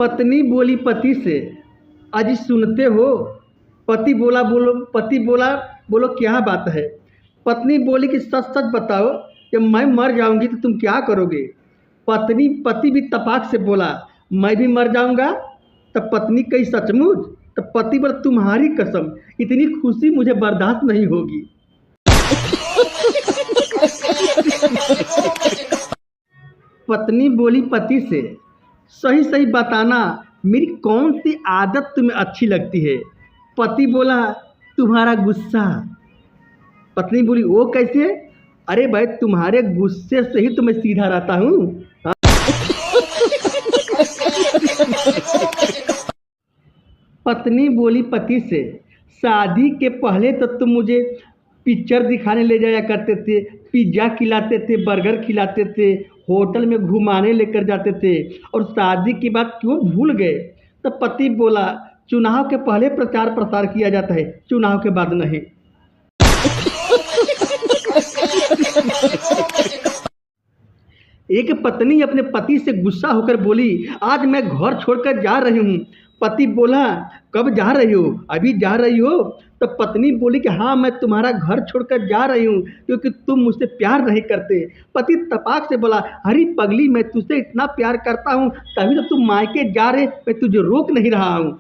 पत्नी बोली पति से, अजी सुनते हो? पति बोला बोलो क्या बात है? पत्नी बोली कि सच सच बताओ, जब मैं मर जाऊंगी तो तुम क्या करोगे? पति भी तपाक से बोला, मैं भी मर जाऊंगा। तब पत्नी कही सचमुच? तब पति बोला तुम्हारी कसम, इतनी खुशी मुझे बर्दाश्त नहीं होगी। पत्नी बोली पति से, सही सही बताना, मेरी कौन सी आदत तुम्हें अच्छी लगती है? पति बोला तुम्हारा गुस्सा। पत्नी बोली वो कैसे? अरे भाई तुम्हारे गुस्से से ही तो मैं सीधा रहता हूँ। पत्नी बोली पति से, शादी के पहले तो तुम मुझे पिक्चर दिखाने ले जाया करते थे, पिज्ज़ा खिलाते थे, बर्गर खिलाते थे, होटल में घुमाने लेकर जाते थे, और शादी के बाद क्यों भूल गए? तब पति बोला चुनाव के पहले प्रचार प्रसार किया जाता है, चुनाव के बाद नहीं। एक पत्नी अपने पति से गुस्सा होकर बोली आज मैं घर छोड़कर जा रही हूँ। पति बोला कब जा रही हो? अभी जा रही हो? तो पत्नी बोली कि हाँ मैं तुम्हारा घर छोड़कर जा रही हूँ क्योंकि तुम मुझसे प्यार नहीं करते। पति तपाक से बोला हरी पगली, मैं तुझसे इतना प्यार करता हूँ तभी तो तुम मायके जा रहे, मैं तुझे रोक नहीं रहा हूँ।